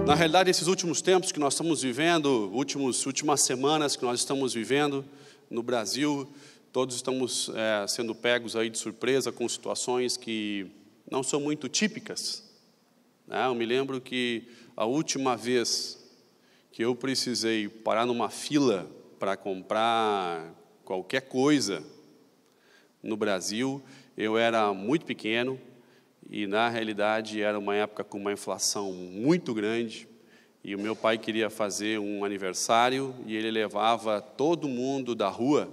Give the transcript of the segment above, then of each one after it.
Na realidade, esses últimos tempos que nós estamos vivendo, últimas semanas que nós estamos vivendo no Brasil, todos estamos sendo pegos aí de surpresa com situações que não são muito típicas, né? Eu me lembro que a última vez que eu precisei parar numa fila para comprar qualquer coisa no Brasil, eu era muito pequeno e, na realidade, era uma época com uma inflação muito grande e o meu pai queria fazer um aniversário e ele levava todo mundo da rua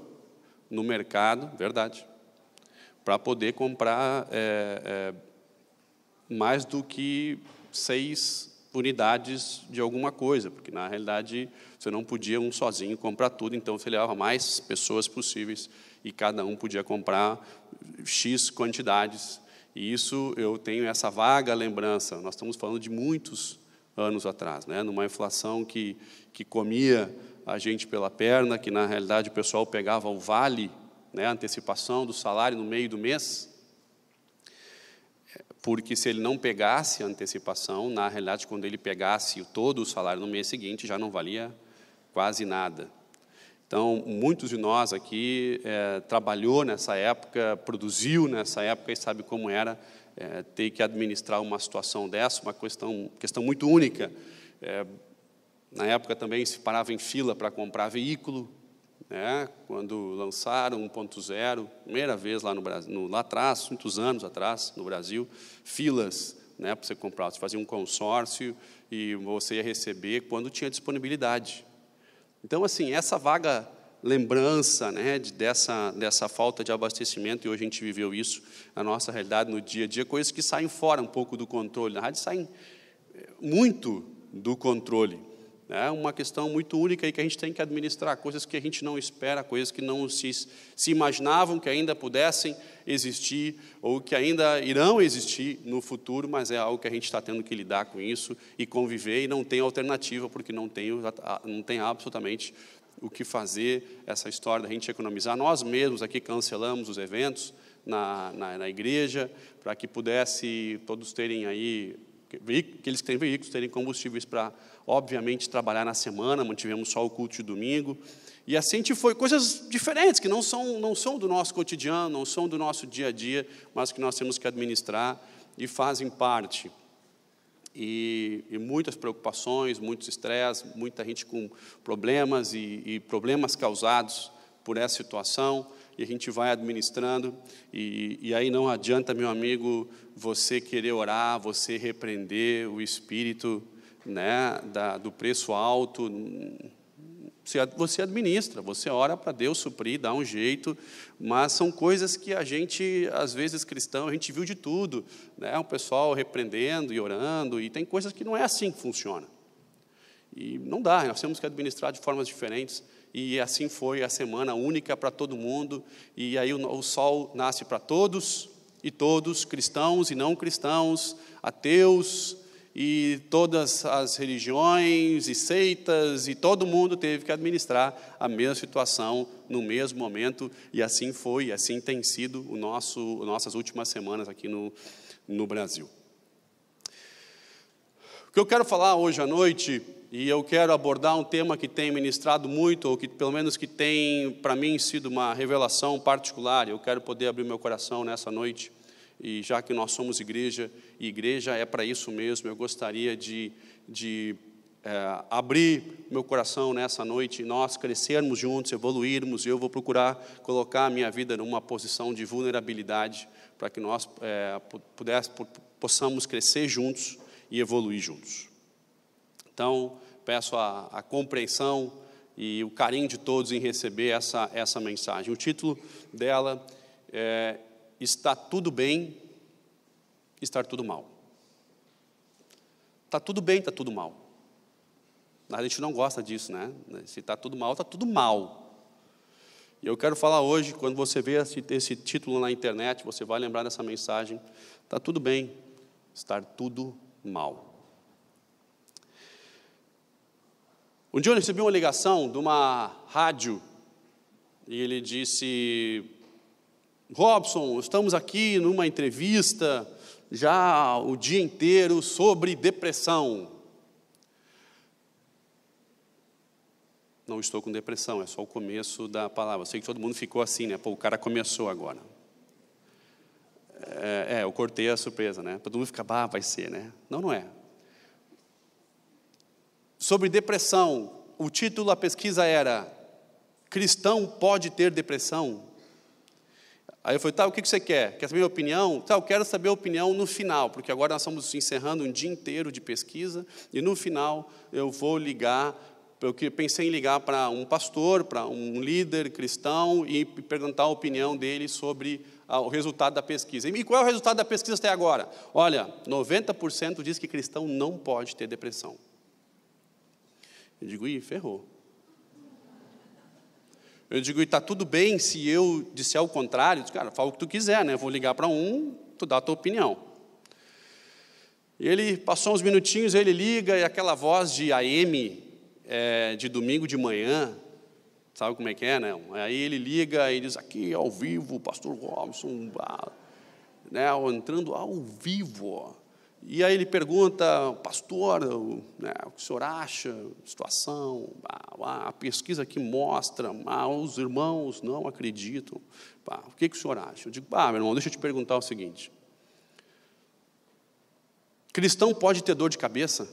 no mercado, verdade, para poder comprar mais do que 6 unidades de alguma coisa, porque, na realidade, você não podia um sozinho comprar tudo, então você levava mais pessoas possíveis e cada um podia comprar X quantidades. E isso, eu tenho essa vaga lembrança. Nós estamos falando de muitos anos atrás, né? Numa inflação que comia a gente pela perna, que, na realidade, o pessoal pegava o vale, né, a antecipação do salário no meio do mês, porque se ele não pegasse a antecipação, na realidade, quando ele pegasse todo o salário no mês seguinte, já não valia quase nada. Então, muitos de nós aqui trabalhou nessa época, produziu nessa época e sabe como era ter que administrar uma situação dessa, uma questão muito única. Na época também se parava em fila para comprar veículo, né? Quando lançaram 1.0, primeira vez lá no Brasil, lá atrás, muitos anos atrás, no Brasil, filas, né, para você comprar. Você fazia um consórcio e você ia receber quando tinha disponibilidade. Então, assim, essa vaga lembrança, né, dessa falta de abastecimento, e hoje a gente viveu isso, a nossa realidade no dia a dia, coisas que saem fora um pouco do controle. Na verdade, saem muito do controle. É uma questão muito única e que a gente tem que administrar, coisas que a gente não espera, coisas que não se imaginavam que ainda pudessem existir ou que ainda irão existir no futuro, mas é algo que a gente está tendo que lidar com isso e conviver, e não tem alternativa, porque não tem absolutamente o que fazer. Essa história da gente economizar. Nós mesmos aqui cancelamos os eventos na igreja, para que pudesse todos terem aí, aqueles que têm veículos, terem combustíveis para, obviamente, trabalhar na semana. Mantivemos só o culto de domingo, e assim a gente foi, coisas diferentes, que não são do nosso cotidiano, não são do nosso dia a dia, mas que nós temos que administrar e fazem parte. E muitas preocupações, muitos estresse, muita gente com problemas e problemas causados por essa situação, e a gente vai administrando, e aí não adianta, meu amigo, você querer orar, você repreender o espírito, né, do preço alto. Você administra, você ora para Deus suprir, dá um jeito, mas são coisas que a gente, às vezes, cristão, a gente viu de tudo, né? O pessoal repreendendo e orando, e tem coisas que não é assim que funciona. E não dá, nós temos que administrar de formas diferentes, e assim foi a semana única para todo mundo, e aí o sol nasce para todos, e todos, cristãos e não cristãos, ateus, e todas as religiões e seitas, e todo mundo teve que administrar a mesma situação no mesmo momento, e assim foi, e assim tem sido nossas últimas semanas aqui no Brasil. O que eu quero falar hoje à noite, e eu quero abordar um tema que tem ministrado muito, ou que pelo menos que tem, para mim, sido uma revelação particular. Eu quero poder abrir meu coração nessa noite, e já que nós somos igreja, e igreja é para isso mesmo, eu gostaria de abrir meu coração nessa noite, e nós crescermos juntos, evoluirmos, e eu vou procurar colocar a minha vida numa posição de vulnerabilidade, para que nós possamos crescer juntos e evoluir juntos. Então, peço a compreensão e o carinho de todos em receber essa mensagem. O título dela é: está tudo bem, estar tudo mal. Está tudo bem, está tudo mal. A gente não gosta disso, né? Se está tudo mal, está tudo mal. E eu quero falar hoje, quando você vê esse título na internet, você vai lembrar dessa mensagem: está tudo bem, estar tudo mal. Um dia eu recebi uma ligação de uma rádio, e ele disse: Robson, estamos aqui numa entrevista já o dia inteiro sobre depressão. Não estou com depressão, é só o começo da palavra. Eu sei que todo mundo ficou assim, né? Pô, o cara começou agora. Eu cortei a surpresa, né? Todo mundo fica, vai ser, né? Não, não é. Sobre depressão, o título da pesquisa era: cristão pode ter depressão? Aí eu falei, o que você quer? Quer saber a minha opinião? Eu quero saber a opinião no final, porque agora nós estamos encerrando um dia inteiro de pesquisa, e no final eu vou ligar, eu pensei em ligar para um pastor, para um líder cristão, e perguntar a opinião dele sobre o resultado da pesquisa. E qual é o resultado da pesquisa até agora? Olha, 90% diz que cristão não pode ter depressão. Eu digo, ferrou. Eu digo, e está tudo bem se eu disser o contrário? Cara, fala o que tu quiser, né? Eu vou ligar para tu dá a tua opinião. E ele passou uns minutinhos, ele liga, e aquela voz de AM, de domingo de manhã, sabe como é que é, né? Aí ele liga e diz, aqui ao vivo, o pastor Robson, né, entrando ao vivo. E aí ele pergunta, pastor, né, o que o senhor acha da situação? A pesquisa aqui mostra, os irmãos não acreditam. O que o senhor acha? Eu digo, meu irmão, deixa eu te perguntar o seguinte. Cristão pode ter dor de cabeça?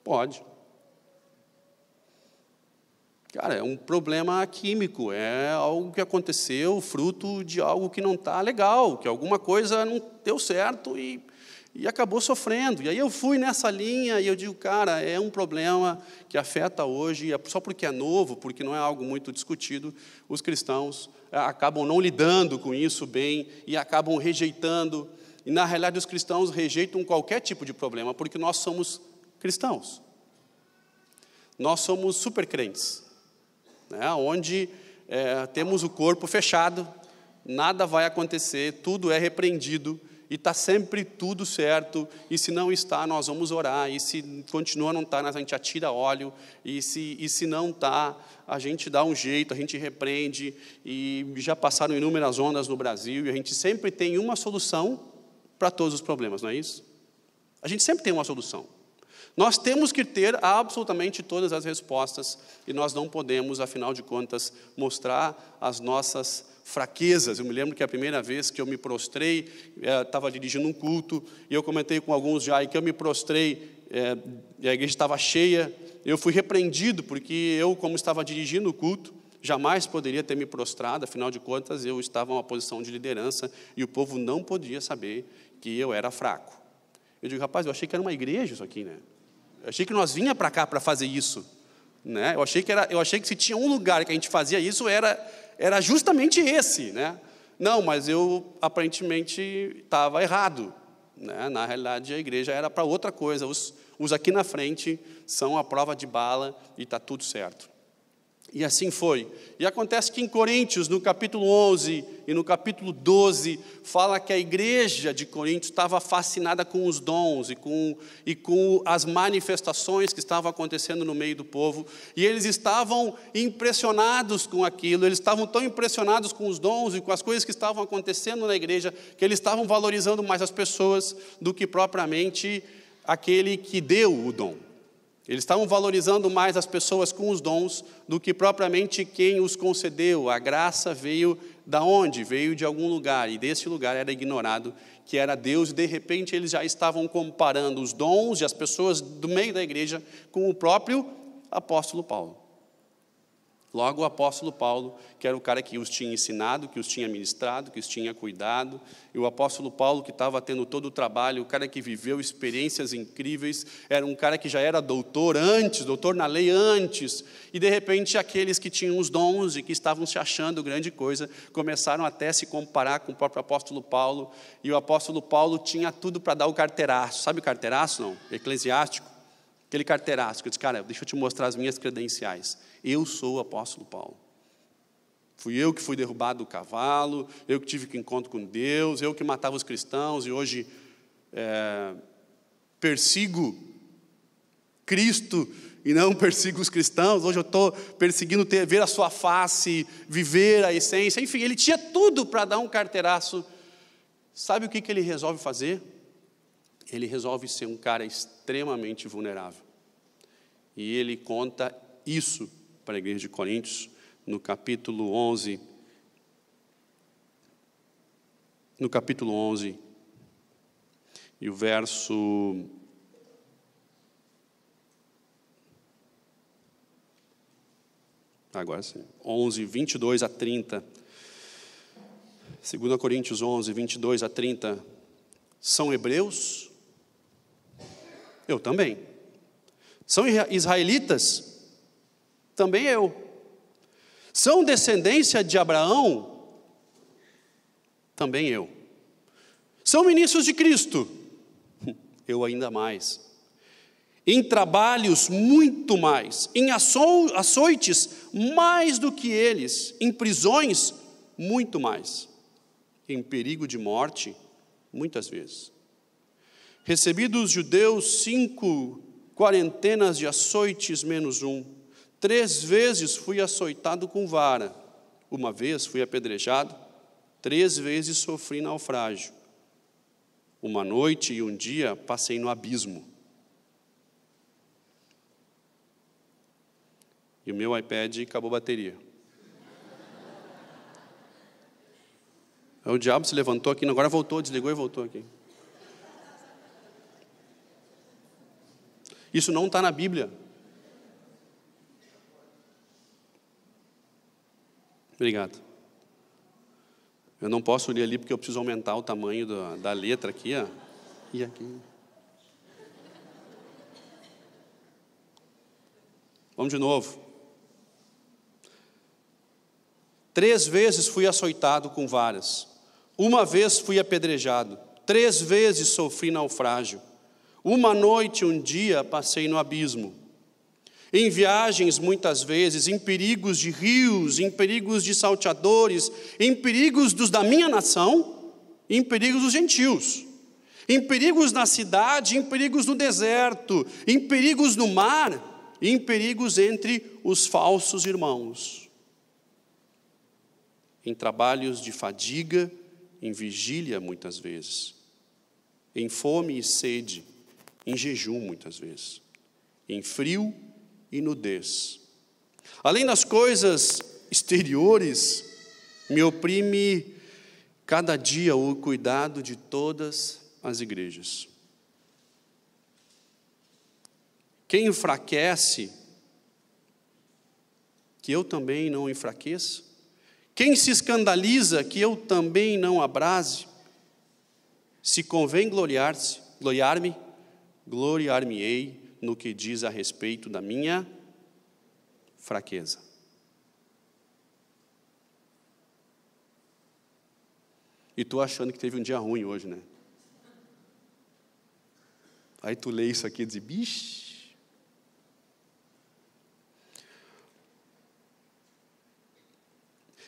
Pode. Cara, é um problema químico, é algo que aconteceu, fruto de algo que não está legal, que alguma coisa não deu certo e acabou sofrendo. E aí eu fui nessa linha e eu digo, cara, é um problema que afeta hoje, só porque é novo, porque não é algo muito discutido, os cristãos acabam não lidando com isso bem e acabam rejeitando. E, na realidade, os cristãos rejeitam qualquer tipo de problema, porque nós somos cristãos. Nós somos super crentes. Onde temos o corpo fechado, nada vai acontecer, tudo é repreendido, e está sempre tudo certo, e se não está, nós vamos orar, e se continua não está, a gente atira óleo, e se não está, a gente dá um jeito, a gente repreende, e já passaram inúmeras ondas no Brasil, e a gente sempre tem uma solução para todos os problemas, não é isso? A gente sempre tem uma solução. Nós temos que ter absolutamente todas as respostas e nós não podemos, afinal de contas, mostrar as nossas fraquezas. Eu me lembro que a primeira vez que eu me prostrei, estava dirigindo um culto, e eu comentei com alguns já, e que eu me prostrei, e a igreja estava cheia, eu fui repreendido, porque eu, como estava dirigindo o culto, jamais poderia ter me prostrado, afinal de contas, eu estava em uma posição de liderança, e o povo não podia saber que eu era fraco. Eu digo, rapaz, eu achei que era uma igreja isso aqui, né? Eu achei que nós vinha para cá para fazer isso, né? Eu achei que se tinha um lugar que a gente fazia isso, era justamente esse, né? Não, mas eu aparentemente estava errado, né? Na realidade, a igreja era para outra coisa. Os aqui na frente são a prova de bala e está tudo certo. E assim foi. E acontece que em Coríntios, no capítulo 11 e no capítulo 12, fala que a igreja de Coríntios estava fascinada com os dons e com as manifestações que estavam acontecendo no meio do povo. E eles estavam impressionados com aquilo, eles estavam tão impressionados com os dons e com as coisas que estavam acontecendo na igreja, que eles estavam valorizando mais as pessoas do que propriamente aquele que deu o dom. Eles estavam valorizando mais as pessoas com os dons do que propriamente quem os concedeu. A graça veio da onde? Veio de algum lugar, e desse lugar era ignorado que era Deus, e de repente eles já estavam comparando os dons e as pessoas do meio da igreja com o próprio apóstolo Paulo. Logo, o apóstolo Paulo, que era o cara que os tinha ensinado, que os tinha ministrado, que os tinha cuidado, e o apóstolo Paulo, que estava tendo todo o trabalho, o cara que viveu experiências incríveis, era um cara que já era doutor na lei antes, e de repente aqueles que tinham os dons e que estavam se achando grande coisa, começaram até a se comparar com o próprio apóstolo Paulo, e o apóstolo Paulo tinha tudo para dar o carteiraço. Sabe o carteiraço, não? Eclesiástico. Aquele carteiraço, que eu disse, cara, deixa eu te mostrar as minhas credenciais. Eu sou o apóstolo Paulo. Fui eu que fui derrubado do cavalo, eu que tive que encontro com Deus, eu que matava os cristãos e hoje persigo Cristo e não persigo os cristãos. Hoje eu estou perseguindo ver a sua face, viver a essência. Enfim, ele tinha tudo para dar um carteiraço. Sabe o que ele resolve fazer? Ele resolve ser um cara extremamente vulnerável. E ele conta isso para a igreja de Coríntios, no capítulo 11. No capítulo 11, e o verso... Agora sim, 11, 22 a 30. 2 Coríntios 11, 22 a 30. São hebreus? Eu também. São israelitas? Também eu. São descendência de Abraão? Também eu. São ministros de Cristo? Eu ainda mais. Em trabalhos, muito mais. Em açoites, mais do que eles. Em prisões, muito mais. Em perigo de morte, muitas vezes. Recebi dos judeus 5 quarentenas de açoites menos 1. 3 vezes fui açoitado com vara. 1 vez fui apedrejado. 3 vezes sofri naufrágio. 1 noite e 1 dia passei no abismo. E o meu iPad acabou a bateria. O diabo se levantou aqui, agora voltou, desligou e voltou aqui. Isso não está na Bíblia. Obrigado. Eu não posso ler ali porque eu preciso aumentar o tamanho da letra aqui, ó. E aqui. Vamos de novo. 3 vezes fui açoitado com varas. 1 vez fui apedrejado. 3 vezes sofri naufrágio. 1 noite e 1 dia passei no abismo. Em viagens, muitas vezes, em perigos de rios, em perigos de salteadores, em perigos dos da minha nação, em perigos dos gentios, em perigos na cidade, em perigos no deserto, em perigos no mar, em perigos entre os falsos irmãos. Em trabalhos de fadiga, em vigília muitas vezes, em fome e sede, em jejum muitas vezes, em frio e nudez. Além das coisas exteriores, me oprime cada dia o cuidado de todas as igrejas. Quem enfraquece, que eu também não enfraqueça. Quem se escandaliza, que eu também não abrase. Se convém gloriar-me, gloriar-me-ei no que diz a respeito da minha fraqueza. E tu achando que teve um dia ruim hoje, né? Aí tu lê isso aqui e diz, bicho.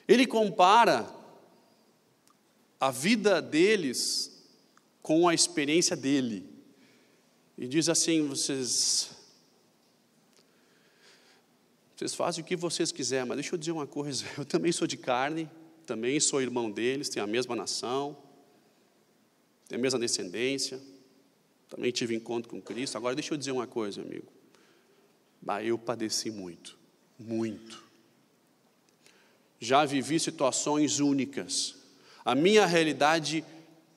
Ele compara a vida deles com a experiência dele. E diz assim, vocês fazem o que vocês quiserem, mas deixa eu dizer uma coisa, eu também sou de carne, também sou irmão deles, tenho a mesma nação, tenho a mesma descendência, também tive encontro com Cristo. Agora deixa eu dizer uma coisa, amigo. Eu padeci muito, muito. Já vivi situações únicas. A minha realidade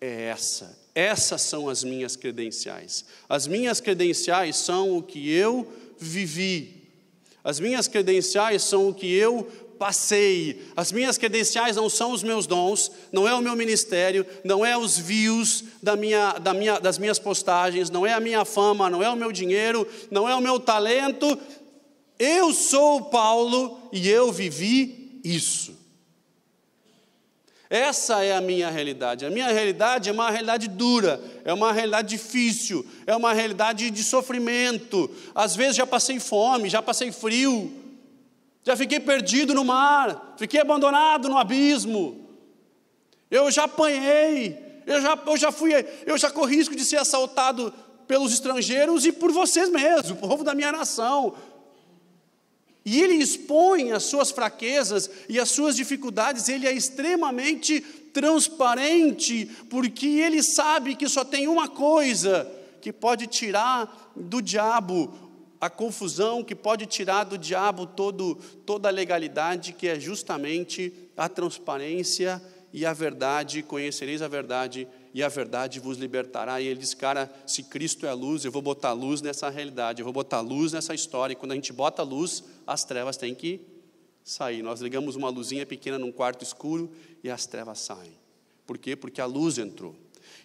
é essa. Essas são as minhas credenciais. As minhas credenciais são o que eu vivi. As minhas credenciais são o que eu passei. As minhas credenciais não são os meus dons, não é o meu ministério, não é os views das minhas postagens, não é a minha fama, não é o meu dinheiro, não é o meu talento. Eu sou Paulo e eu vivi isso. Essa é a minha realidade. A minha realidade é uma realidade dura, é uma realidade difícil, é uma realidade de sofrimento. Às vezes já passei fome, já passei frio, já fiquei perdido no mar, fiquei abandonado no abismo. Eu já apanhei, eu já corri risco de ser assaltado pelos estrangeiros e por vocês mesmos, o povo da minha nação. E ele expõe as suas fraquezas e as suas dificuldades, ele é extremamente transparente, porque ele sabe que só tem uma coisa que pode tirar do diabo a confusão, que pode tirar do diabo toda a legalidade, que é justamente a transparência e a verdade. Conhecereis a verdade, e a verdade vos libertará. E ele diz, cara, se Cristo é a luz, eu vou botar luz nessa realidade, eu vou botar luz nessa história, e quando a gente bota luz, as trevas têm que sair. Nós ligamos uma luzinha pequena num quarto escuro, e as trevas saem. Por quê? Porque a luz entrou.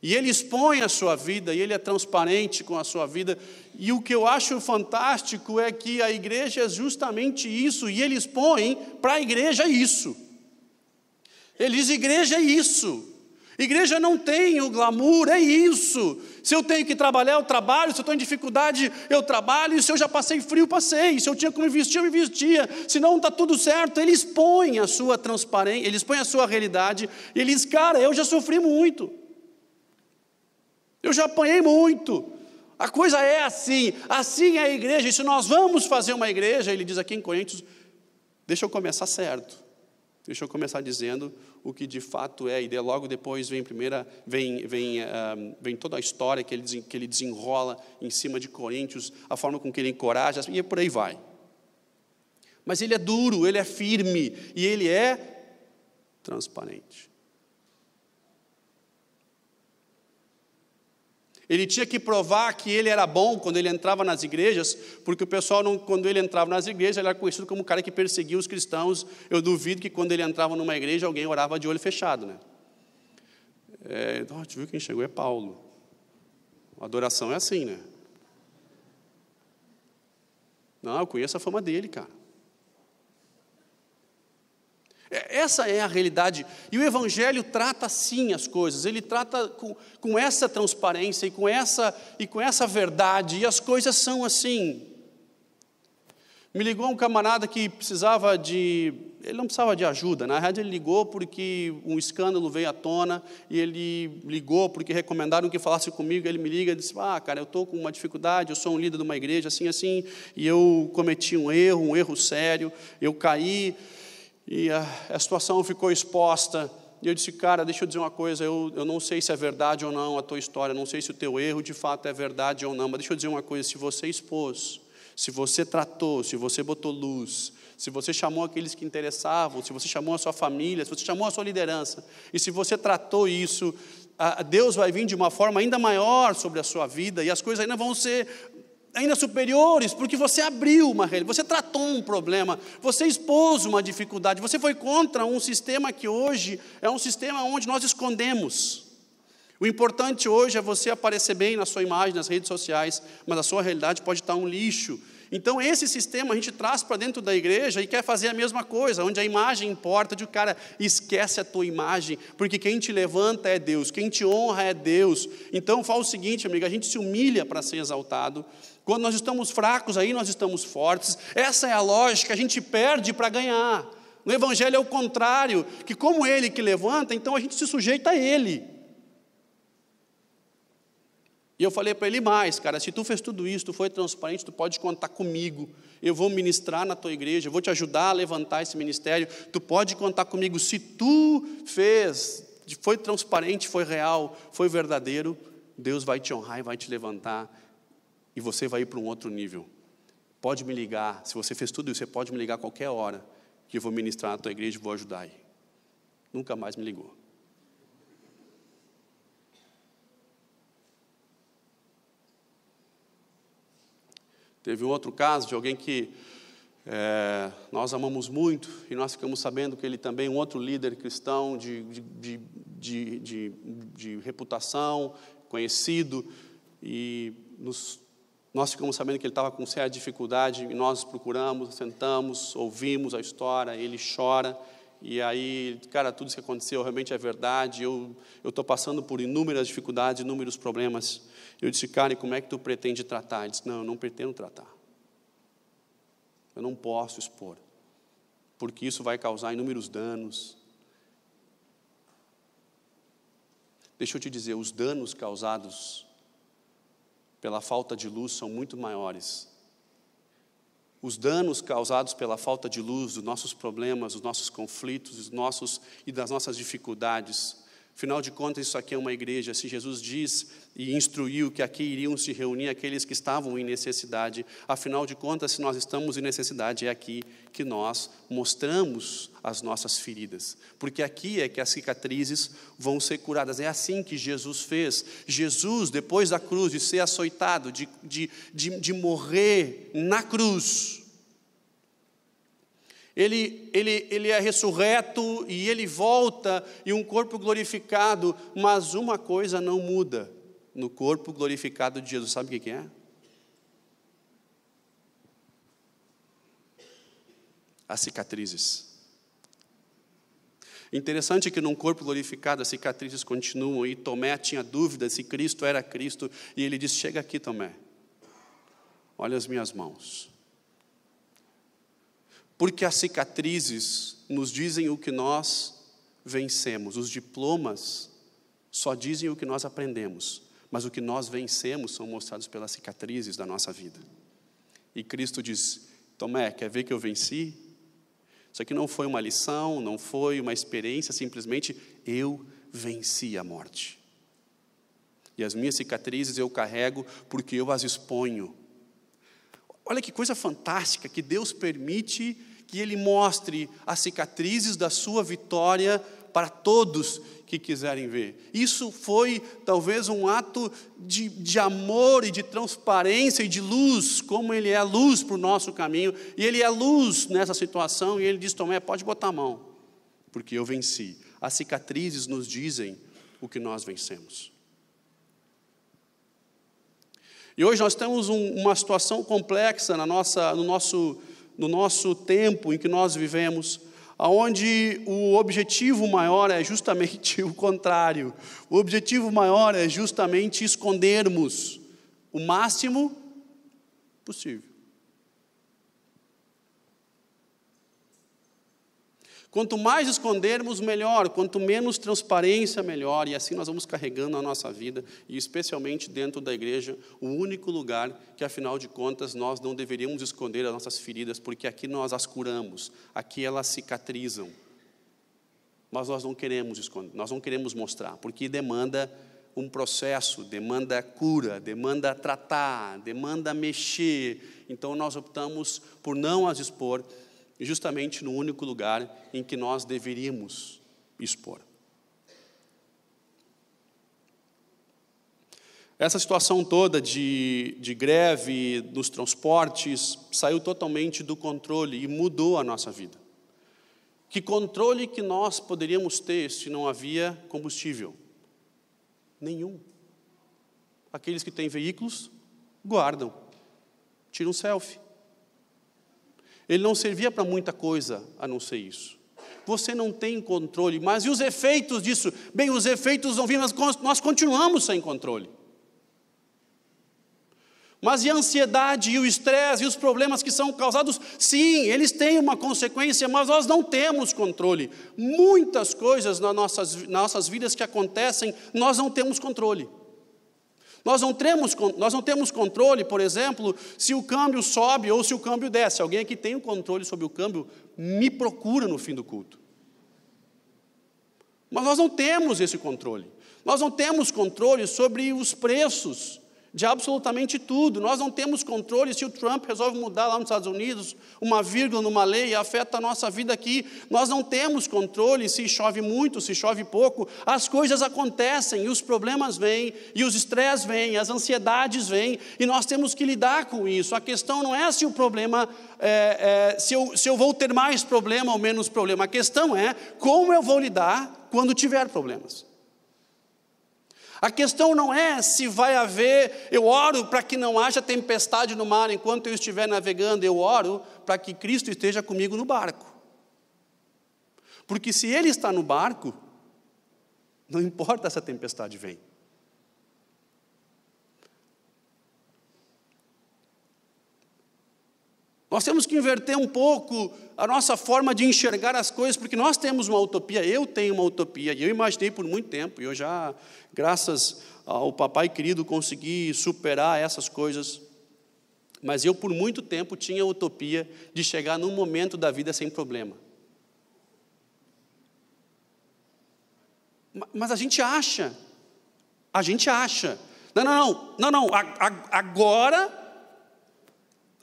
E ele expõe a sua vida, e ele é transparente com a sua vida, e o que eu acho fantástico é que a igreja é justamente isso, e ele expõe para a igreja isso. Ele diz, igreja é isso. Igreja não tem o glamour, é isso. Se eu tenho que trabalhar, eu trabalho. Se eu estou em dificuldade, eu trabalho. E se eu já passei frio, passei. Se eu tinha como investir, eu me vestia. Se não, está tudo certo. Ele expõe a sua transparência, ele expõe a sua realidade. E ele diz, cara, eu já sofri muito. Eu já apanhei muito. A coisa é assim. Assim é a igreja. E se nós vamos fazer uma igreja, ele diz aqui em Coríntios, deixa eu começar certo. Deixa eu começar dizendo o que de fato é, e logo depois vem toda a história que ele desenrola em cima de Coríntios, a forma com que ele encoraja, e por aí vai. Mas ele é duro, ele é firme, e ele é transparente. Ele tinha que provar que ele era bom quando ele entrava nas igrejas, porque o pessoal, quando ele entrava nas igrejas, ele era conhecido como um cara que perseguia os cristãos. Eu duvido que quando ele entrava numa igreja, alguém orava de olho fechado, né? Tu viu quem chegou? É Paulo. A adoração é assim, né? Não, eu conheço a fama dele, cara. Essa é a realidade, e o Evangelho trata assim as coisas, ele trata com essa transparência e com essa verdade, e as coisas são assim. Me ligou um camarada que ele não precisava de ajuda, na verdade ele ligou porque um escândalo veio à tona, e ele ligou porque recomendaram que falasse comigo. Ele me liga e disse, cara, eu estou com uma dificuldade, eu sou um líder de uma igreja, assim, e eu cometi um erro sério, eu caí, e a situação ficou exposta, e eu disse, cara, deixa eu dizer uma coisa, eu não sei se é verdade ou não a tua história, não sei se o teu erro de fato é verdade ou não, mas deixa eu dizer uma coisa, se você expôs, se você tratou, se você botou luz, se você chamou aqueles que interessavam, se você chamou a sua família, se você chamou a sua liderança, e se você tratou isso, Deus vai vir de uma forma ainda maior sobre a sua vida, e as coisas ainda vão ser ainda superiores, porque você abriu uma realidade, você tratou um problema, você expôs uma dificuldade, você foi contra um sistema que hoje é um sistema onde nós escondemos. O importante hoje é você aparecer bem na sua imagem, nas redes sociais, mas a sua realidade pode estar um lixo. Então esse sistema a gente traz para dentro da igreja e quer fazer a mesma coisa, onde a imagem importa, onde o cara esquece a tua imagem, porque quem te levanta é Deus, quem te honra é Deus. Então fala o seguinte, amigo, a gente se humilha para ser exaltado. Quando nós estamos fracos, aí nós estamos fortes. Essa é a lógica, a gente perde para ganhar. No Evangelho é o contrário, que como Ele que levanta, então a gente se sujeita a Ele. E eu falei para ele mais, cara, se tu fez tudo isso, tu foi transparente, tu pode contar comigo. Eu vou ministrar na tua igreja, eu vou te ajudar a levantar esse ministério. Tu pode contar comigo. Se tu foi transparente, foi real, foi verdadeiro, Deus vai te honrar e vai te levantar. E você vai ir para um outro nível. Pode me ligar, se você fez tudo isso, você pode me ligar a qualquer hora, que eu vou ministrar na tua igreja e vou ajudar aí. Nunca mais me ligou. Teve um outro caso de alguém que nós amamos muito, e nós ficamos sabendo que ele também, um outro líder cristão de reputação, conhecido, e nós ficamos sabendo que ele estava com certa dificuldade, e nós procuramos, sentamos, ouvimos a história, ele chora, e aí, cara, tudo isso que aconteceu realmente é verdade, eu estou passando por inúmeras dificuldades, inúmeros problemas. Eu disse, cara, e como é que tu pretende tratar? Ele disse, não, eu não pretendo tratar. Eu não posso expor, porque isso vai causar inúmeros danos. Deixa eu te dizer, os danos causados pela falta de luz são muito maiores. Os danos causados pela falta de luz, dos nossos problemas, dos nossos conflitos, e das nossas dificuldades. Afinal de contas, isso aqui é uma igreja. Se Jesus diz e instruiu que aqui iriam se reunir aqueles que estavam em necessidade, afinal de contas, se nós estamos em necessidade, é aqui que nós mostramos as nossas feridas. Porque aqui é que as cicatrizes vão ser curadas. É assim que Jesus fez. Jesus, depois da cruz, de ser açoitado, de morrer na cruz, Ele é ressurreto e Ele volta em um corpo glorificado, mas uma coisa não muda no corpo glorificado de Jesus. Sabe o que é? As cicatrizes. Interessante que num corpo glorificado as cicatrizes continuam, e Tomé tinha dúvida se Cristo era Cristo, e ele diz: chega aqui, Tomé, olha as minhas mãos. Porque as cicatrizes nos dizem o que nós vencemos. Os diplomas só dizem o que nós aprendemos, mas o que nós vencemos são mostrados pelas cicatrizes da nossa vida. E Cristo diz: Tomé, quer ver que eu venci? Isso aqui não foi uma lição, não foi uma experiência, simplesmente eu venci a morte. E as minhas cicatrizes eu carrego porque eu as exponho. Olha que coisa fantástica, que Deus permite que Ele mostre as cicatrizes da sua vitória para todos que quiserem ver. Isso foi talvez um ato de amor e de transparência e de luz, como Ele é a luz para o nosso caminho, e Ele é a luz nessa situação, e Ele diz: Tomé, pode botar a mão, porque eu venci. As cicatrizes nos dizem o que nós vencemos. E hoje nós temos uma situação complexa no nosso tempo em que nós vivemos, onde o objetivo maior é justamente o contrário. O objetivo maior é justamente escondermos o máximo possível. Quanto mais escondermos, melhor. Quanto menos transparência, melhor. E assim nós vamos carregando a nossa vida, e especialmente dentro da igreja, o único lugar que, afinal de contas, nós não deveríamos esconder as nossas feridas, porque aqui nós as curamos, aqui elas cicatrizam. Mas nós não queremos esconder, nós não queremos mostrar, porque demanda um processo, demanda cura, demanda tratar, demanda mexer. Então nós optamos por não as expor, justamente no único lugar em que nós deveríamos expor. Essa situação toda de greve nos transportes saiu totalmente do controle e mudou a nossa vida. Que controle que nós poderíamos ter se não havia combustível? Nenhum. Aqueles que têm veículos, guardam, tiram selfie. Ele não servia para muita coisa a não ser isso. Você não tem controle, mas e os efeitos disso? Bem, os efeitos vão vir, mas nós continuamos sem controle. Mas e a ansiedade, e o estresse, e os problemas que são causados? Sim, eles têm uma consequência, mas nós não temos controle. Muitas coisas nas nossas vidas que acontecem, nós não temos controle. Nós não temos controle, por exemplo, se o câmbio sobe ou se o câmbio desce. Alguém aqui tem o controle sobre o câmbio, me procura no fim do culto. Mas nós não temos esse controle. Nós não temos controle sobre os preços de absolutamente tudo. Nós não temos controle se o Trump resolve mudar lá nos Estados Unidos uma vírgula numa lei e afeta a nossa vida aqui. Nós não temos controle se chove muito, se chove pouco. As coisas acontecem e os problemas vêm, e os estresses vêm, as ansiedades vêm, e nós temos que lidar com isso. A questão não é se o problema, se eu vou ter mais problema ou menos problema. A questão é como eu vou lidar quando tiver problemas. A questão não é se vai haver, eu oro para que não haja tempestade no mar enquanto eu estiver navegando, eu oro para que Cristo esteja comigo no barco. Porque se Ele está no barco, não importa se a tempestade vem. Nós temos que inverter um pouco a nossa forma de enxergar as coisas, porque nós temos uma utopia, eu tenho uma utopia, e eu imaginei por muito tempo, e eu já, graças ao papai querido, consegui superar essas coisas, mas eu por muito tempo tinha a utopia de chegar num momento da vida sem problema. Mas a gente acha, não,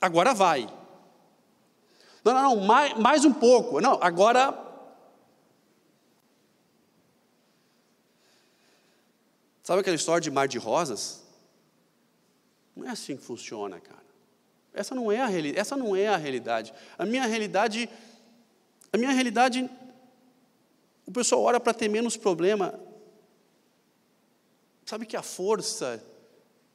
agora vai. Não, mais um pouco. Não, agora. Sabe aquela história de mar de rosas? Não é assim que funciona, cara. Essa não é a realidade. A minha realidade, o pessoal ora para ter menos problema. Sabe que a força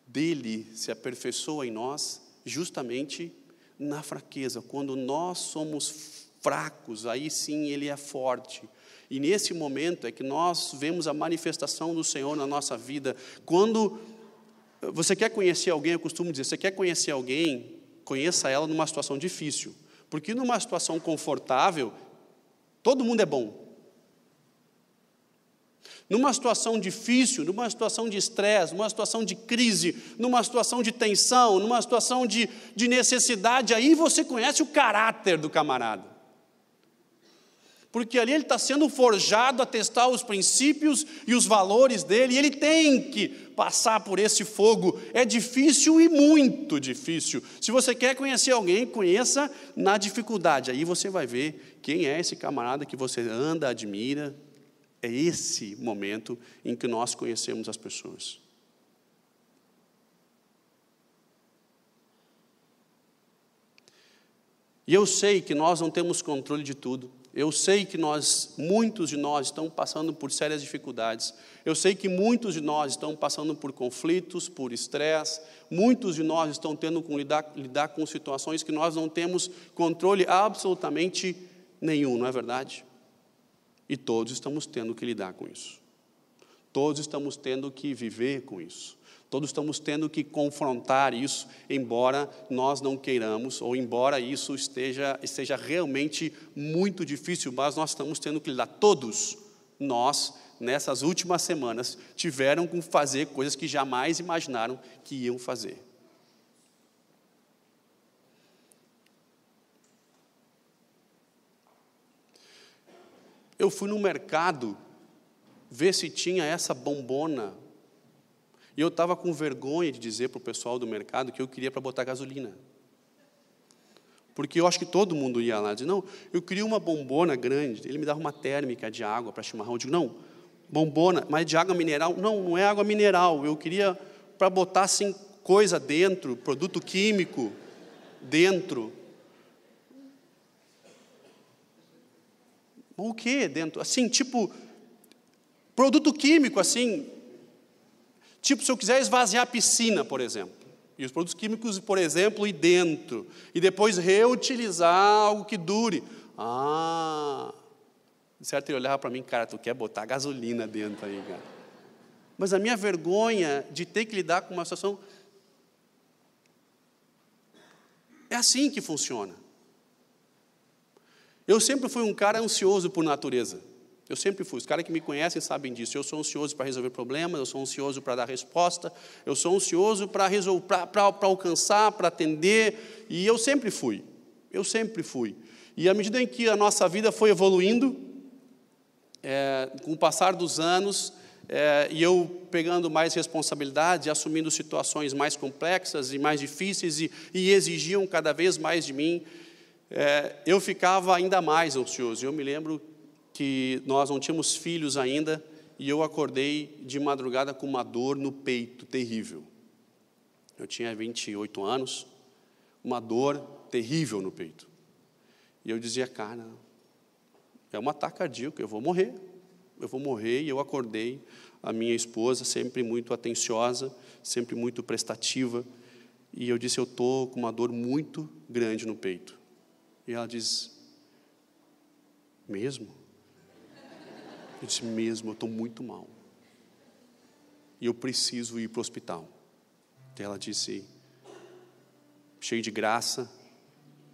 dele se aperfeiçoa em nós justamente na fraqueza. Quando nós somos fracos, aí sim Ele é forte. E nesse momento é que nós vemos a manifestação do Senhor na nossa vida. Quando você quer conhecer alguém, eu costumo dizer, você quer conhecer alguém, conheça ela numa situação difícil. Porque numa situação confortável, todo mundo é bom. Numa situação difícil, numa situação de estresse, numa situação de crise, numa situação de tensão, numa situação de necessidade, aí você conhece o caráter do camarada. Porque ali ele está sendo forjado a testar os princípios e os valores dele, e ele tem que passar por esse fogo. É difícil e muito difícil. Se você quer conhecer alguém, conheça na dificuldade. Aí você vai ver quem é esse camarada que você anda, admira. É esse momento em que nós conhecemos as pessoas. E eu sei que nós não temos controle de tudo. Eu sei que muitos de nós estão passando por sérias dificuldades. Eu sei que muitos de nós estão passando por conflitos, por estresse. Muitos de nós estão tendo que lidar com situações que nós não temos controle absolutamente nenhum, não é verdade? E todos estamos tendo que lidar com isso. Todos estamos tendo que viver com isso. Todos estamos tendo que confrontar isso, embora nós não queiramos, ou embora isso esteja realmente muito difícil, mas nós estamos tendo que lidar. Todos nós, nessas últimas semanas, tiveram que fazer coisas que jamais imaginaram que iam fazer. Eu fui no mercado ver se tinha essa bombona. E eu estava com vergonha de dizer para o pessoal do mercado que eu queria para botar gasolina. Porque eu acho que todo mundo ia lá e dizia, não, eu queria uma bombona grande. Ele me dava uma térmica de água para chimarrão. Eu digo, não, bombona, mas de água mineral? Não, não é água mineral. Eu queria para botar assim, coisa dentro, produto químico dentro. O que dentro? Assim, tipo, produto químico, assim. Tipo, se eu quiser esvaziar a piscina, por exemplo. E os produtos químicos, por exemplo, ir dentro. E depois reutilizar algo que dure. Certo, ele olhava para mim, cara, tu quer botar gasolina dentro aí, cara. Mas a minha vergonha de ter que lidar com uma situação... É assim que funciona. Eu sempre fui um cara ansioso por natureza. Eu sempre fui. Os caras que me conhecem sabem disso. Eu sou ansioso para resolver problemas, eu sou ansioso para dar resposta, eu sou ansioso para alcançar, para atender, e eu sempre fui. E à medida em que a nossa vida foi evoluindo, com o passar dos anos, e eu pegando mais responsabilidade, assumindo situações mais complexas e mais difíceis e exigiam cada vez mais de mim, eu ficava ainda mais ansioso. Eu me lembro que nós não tínhamos filhos ainda, e eu acordei de madrugada com uma dor no peito terrível. Eu tinha 28 anos, uma dor terrível no peito. E eu dizia, cara, é um ataque cardíaco, eu vou morrer, e eu acordei, a minha esposa sempre muito atenciosa, sempre muito prestativa, e eu disse, eu estou com uma dor muito grande no peito. E ela diz, mesmo? Eu disse, mesmo, eu estou muito mal. E eu preciso ir para o hospital. E ela disse, cheio de graça,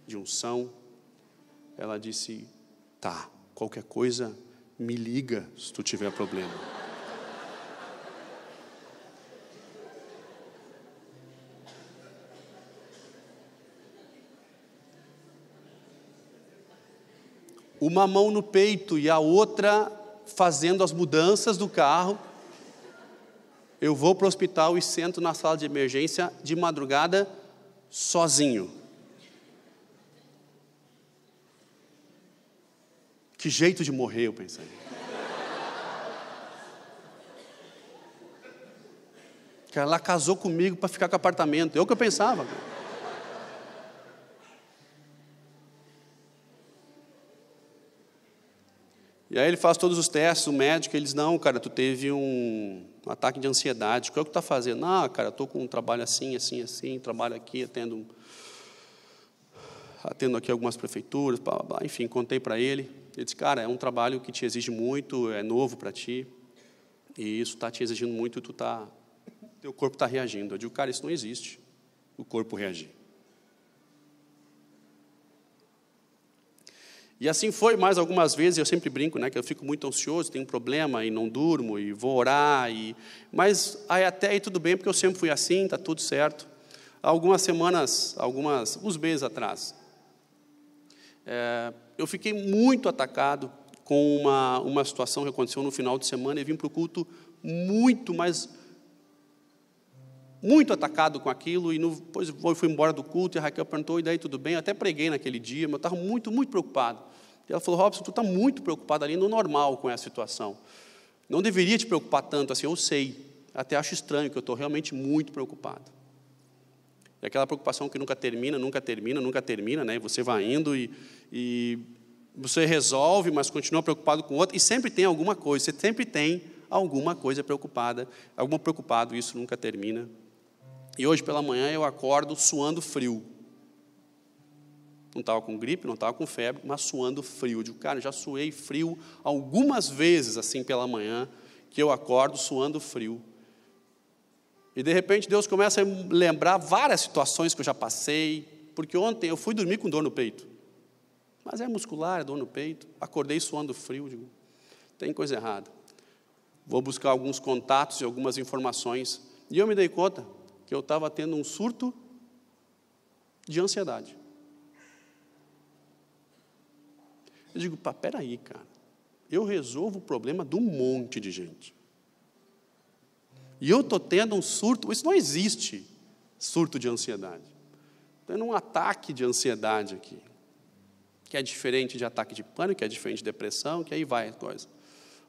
de unção. Ela disse, tá, qualquer coisa, me liga se tu tiver problema. Uma mão no peito e a outra fazendo as mudanças do carro. Eu vou para o hospital e sento na sala de emergência de madrugada, sozinho. Que jeito de morrer, eu pensei. Que ela casou comigo para ficar com o apartamento. É o que eu pensava. E aí ele faz todos os testes, o médico, ele diz, não, cara, tu teve um ataque de ansiedade. Qual é o que tu está fazendo? Não, cara, eu estou com um trabalho assim, trabalho aqui, atendo aqui algumas prefeituras, blá, blá, blá. Enfim, contei para ele. Ele disse, cara, é um trabalho que te exige muito, é novo para ti, e isso está te exigindo muito, teu corpo está reagindo. Eu digo, cara, isso não existe, o corpo reagir. E assim foi mais algumas vezes, eu sempre brinco, né, que eu fico muito ansioso, tenho um problema e não durmo, e vou orar, mas até aí tudo bem, porque eu sempre fui assim, está tudo certo. Há alguns meses atrás, eu fiquei muito atacado com uma situação que aconteceu no final de semana, e vim para o culto muito atacado com aquilo, e depois eu fui embora do culto, e a Raquel perguntou, e daí tudo bem? Eu até preguei naquele dia, mas eu estava muito, muito preocupado. E ela falou, Robson, tu está muito preocupado ali no normal com essa situação. Não deveria te preocupar tanto assim, eu sei, até acho estranho, que eu estou realmente muito preocupado. E aquela preocupação que nunca termina, né? Você vai indo e você resolve, mas continua preocupado com o outro, e sempre tem alguma coisa, você sempre tem alguma coisa preocupada, alguma preocupado, isso nunca termina. E hoje pela manhã eu acordo suando frio. Não estava com gripe, não estava com febre, mas suando frio. Eu digo, cara, já suei frio algumas vezes assim pela manhã, que eu acordo suando frio. E de repente Deus começa a me lembrar várias situações que eu já passei, porque ontem eu fui dormir com dor no peito. Mas é muscular, é dor no peito. Acordei suando frio, digo, tem coisa errada. Vou buscar alguns contatos e algumas informações. E eu me dei conta que eu estava tendo um surto de ansiedade. Eu digo, peraí, cara, eu resolvo o problema de um monte de gente. E eu estou tendo um surto, isso não existe, surto de ansiedade. Estou tendo um ataque de ansiedade aqui, que é diferente de ataque de pânico, que é diferente de depressão, que aí vai a coisa.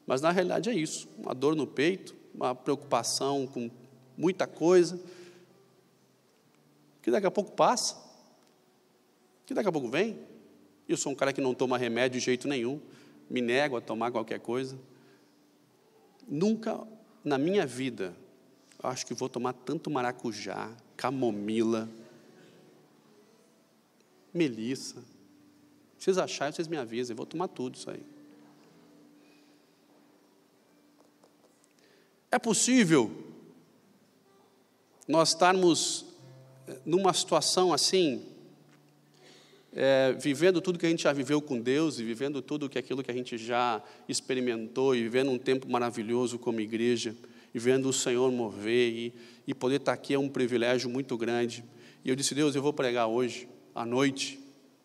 Mas na realidade é isso, uma dor no peito, uma preocupação com muita coisa, que daqui a pouco passa, que daqui a pouco vem. Eu sou um cara que não toma remédio de jeito nenhum, me nego a tomar qualquer coisa. Nunca na minha vida, acho que vou tomar tanto maracujá, camomila, melissa. Se vocês acharem, vocês me avisem, eu vou tomar tudo isso aí. É possível nós estarmos numa situação assim, vivendo tudo que a gente já viveu com Deus, e vivendo tudo aquilo que a gente já experimentou, e vivendo um tempo maravilhoso como igreja, e vendo o Senhor mover, e poder estar aqui é um privilégio muito grande. E eu disse, Deus, eu vou pregar hoje, à noite,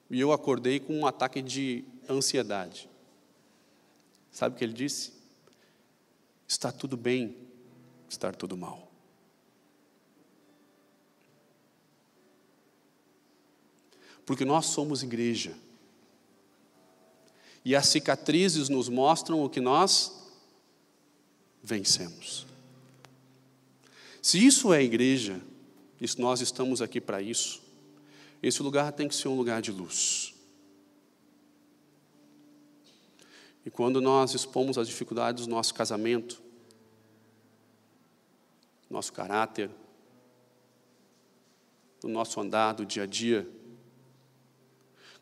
e eu acordei com um ataque de ansiedade. Sabe o que ele disse? Está tudo bem, estar tudo mal. Porque nós somos igreja. E as cicatrizes nos mostram o que nós vencemos. Se isso é igreja, e se nós estamos aqui para isso, esse lugar tem que ser um lugar de luz. E quando nós expomos as dificuldades do nosso casamento, nosso caráter, do nosso andar, do dia a dia,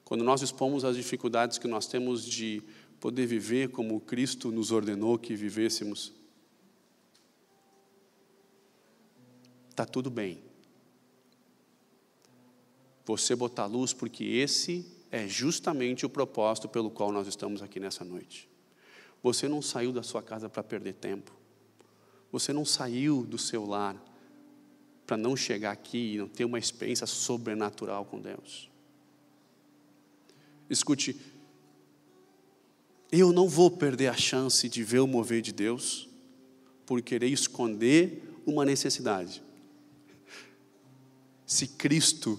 quando nós expomos as dificuldades que nós temos de poder viver como Cristo nos ordenou que vivêssemos, está tudo bem. você botar luz, porque esse é justamente o propósito pelo qual nós estamos aqui nessa noite. Você não saiu da sua casa para perder tempo. Você não saiu do seu lar para não chegar aqui e não ter uma experiência sobrenatural com Deus. Escute, eu não vou perder a chance de ver o mover de Deus por querer esconder uma necessidade. Se Cristo,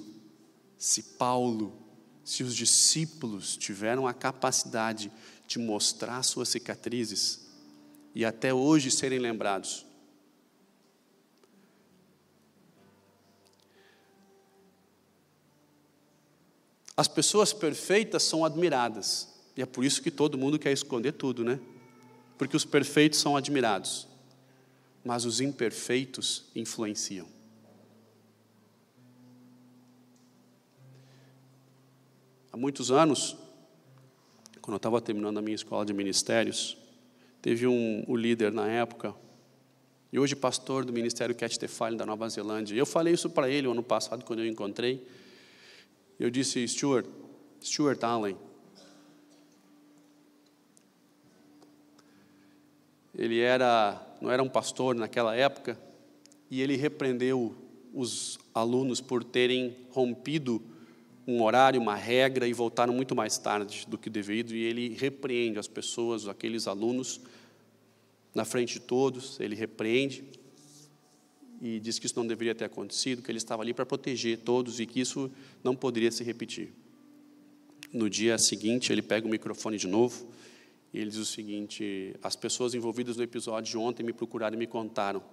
se Paulo, se os discípulos tiveram a capacidade de mostrar suas cicatrizes e até hoje serem lembrados, as pessoas perfeitas são admiradas, e é por isso que todo mundo quer esconder tudo, né? Porque os perfeitos são admirados, mas os imperfeitos influenciam. Há muitos anos, quando eu estava terminando a minha escola de ministérios, teve o líder na época, e hoje pastor do ministério Cat Tefallen da Nova Zelândia. E eu falei isso para ele o ano passado, quando eu encontrei. Eu disse, Stuart Allen, ele não era um pastor naquela época, e ele repreendeu os alunos por terem rompido um horário, uma regra, e voltaram muito mais tarde do que devido, e ele repreende as pessoas, aqueles alunos, na frente de todos, ele repreende, e diz que isso não deveria ter acontecido, que ele estava ali para proteger todos, e que isso não poderia se repetir. No dia seguinte, ele pega o microfone de novo, e ele diz o seguinte, as pessoas envolvidas no episódio de ontem me procuraram e me contaram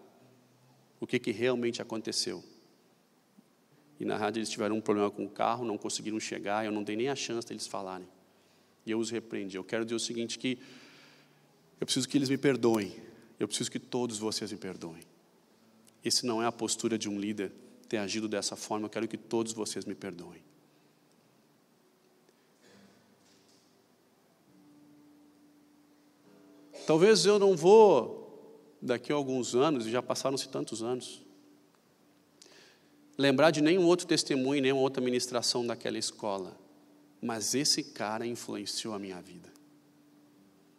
o que realmente aconteceu. E na rádio eles tiveram um problema com o carro, não conseguiram chegar, eu não dei nem a chance deles falarem. E eu os repreendi. Eu quero dizer o seguinte, que eu preciso que eles me perdoem. Eu preciso que todos vocês me perdoem. Esse não é a postura de um líder, ter agido dessa forma. Eu quero que todos vocês me perdoem. Talvez eu não vou, daqui a alguns anos, e já passaram-se tantos anos, lembrar de nenhum outro testemunho, nenhuma outra ministração daquela escola. Mas esse cara influenciou a minha vida.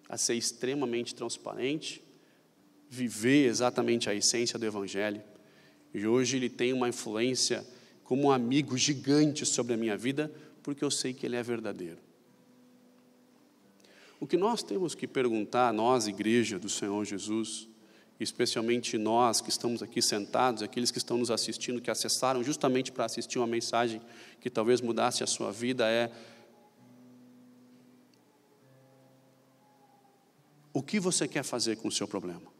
A ser extremamente transparente, viver exatamente a essência do Evangelho. E hoje ele tem uma influência como um amigo gigante sobre a minha vida, porque eu sei que ele é verdadeiro. O que nós temos que perguntar, nós, igreja do Senhor Jesus, especialmente nós que estamos aqui sentados, aqueles que estão nos assistindo, que acessaram justamente para assistir uma mensagem que talvez mudasse a sua vida, é: o que você quer fazer com o seu problema?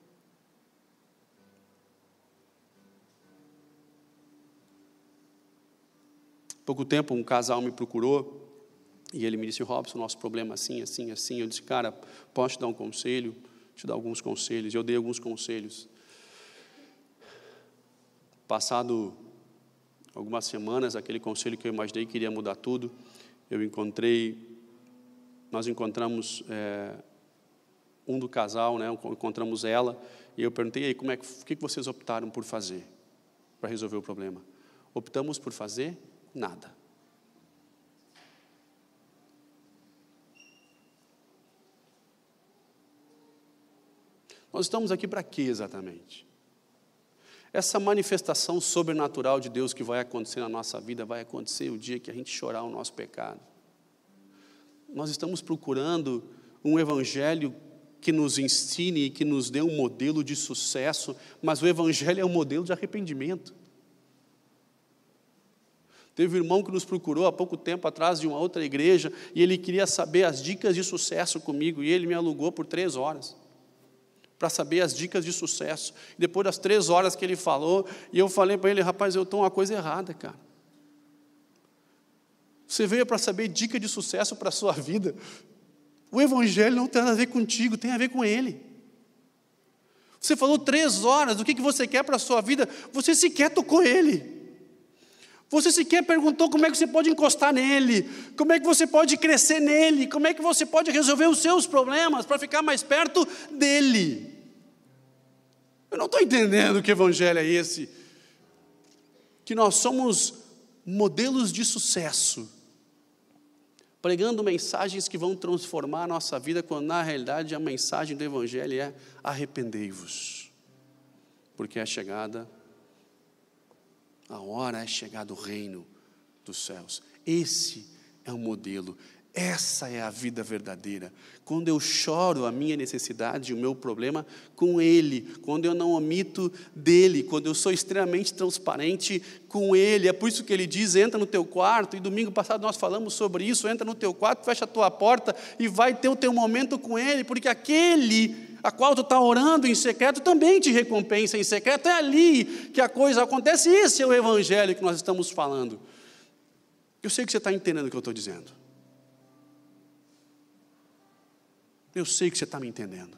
Há pouco tempo um casal me procurou e ele me disse: Robson, nosso problema é assim, assim, assim. Eu disse: cara, posso te dar um conselho? Te dar alguns conselhos. Eu dei alguns conselhos. Passado algumas semanas, aquele conselho que eu imaginei que iria mudar tudo, nós encontramos um do casal, né, encontramos ela, e eu perguntei: aí, o que vocês optaram por fazer para resolver o problema? Optamos por fazer nada. Nós estamos aqui para quê exatamente? Essa manifestação sobrenatural de Deus que vai acontecer na nossa vida, vai acontecer o dia que a gente chorar o nosso pecado. Nós estamos procurando um evangelho que nos ensine e que nos dê um modelo de sucesso, mas o evangelho é um modelo de arrependimento. Teve um irmão que nos procurou há pouco tempo atrás de uma outra igreja, e ele queria saber as dicas de sucesso comigo, e ele me alugou por 3 horas. Para saber as dicas de sucesso. Depois das 3 horas que ele falou, e eu falei para ele: rapaz, eu estou uma coisa errada, cara. Você veio para saber dica de sucesso para a sua vida. O evangelho não tem nada a ver contigo, tem a ver com ele. Você falou 3 horas do que você quer para a sua vida, você sequer tocou ele. Você sequer perguntou como é que você pode encostar nele, como é que você pode crescer nele, como é que você pode resolver os seus problemas para ficar mais perto dele. Eu não estou entendendo que evangelho é esse. Que nós somos modelos de sucesso, pregando mensagens que vão transformar a nossa vida, quando na realidade a mensagem do Evangelho é: arrependei-vos, porque é chegada a hora, é chegado o reino dos céus. Esse é o modelo, essa é a vida verdadeira. Quando eu choro a minha necessidade, o meu problema com Ele, quando eu não omito dEle, quando eu sou extremamente transparente com Ele. É por isso que Ele diz: entra no teu quarto, e domingo passado nós falamos sobre isso, entra no teu quarto, fecha a tua porta e vai ter o teu momento com Ele, porque aquele a qual tu está orando em secreto também te recompensa em secreto. É ali que a coisa acontece. Esse é o Evangelho que nós estamos falando. Eu sei que você está entendendo o que eu estou dizendo. Eu sei que você está me entendendo.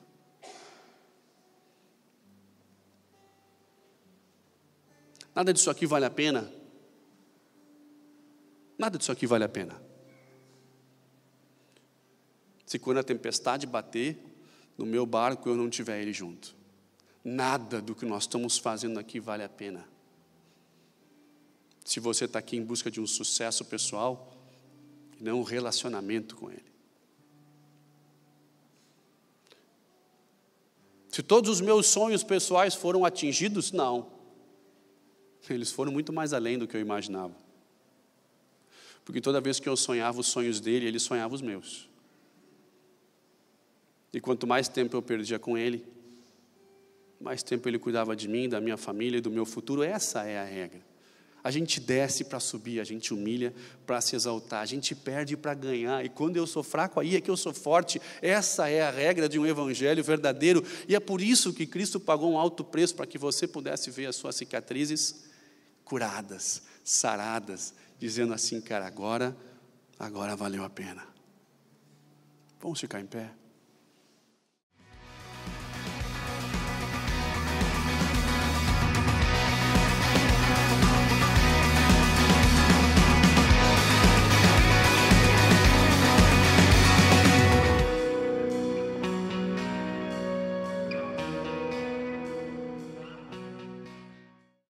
Nada disso aqui vale a pena. Nada disso aqui vale a pena. Se quando a tempestade bater no meu barco eu não tiver Ele junto. Nada do que nós estamos fazendo aqui vale a pena. Se você está aqui em busca de um sucesso pessoal, e não um relacionamento com Ele. Se todos os meus sonhos pessoais foram atingidos, não. Eles foram muito mais além do que eu imaginava. Porque toda vez que eu sonhava os sonhos dele, ele sonhava os meus. E quanto mais tempo eu perdia com ele, mais tempo ele cuidava de mim, da minha família e do meu futuro. Essa é a regra. A gente desce para subir, a gente humilha para se exaltar, a gente perde para ganhar, e quando eu sou fraco, aí é que eu sou forte. Essa é a regra de um evangelho verdadeiro, e é por isso que Cristo pagou um alto preço, para que você pudesse ver as suas cicatrizes curadas, saradas, dizendo assim: cara, agora valeu a pena. Vamos ficar em pé?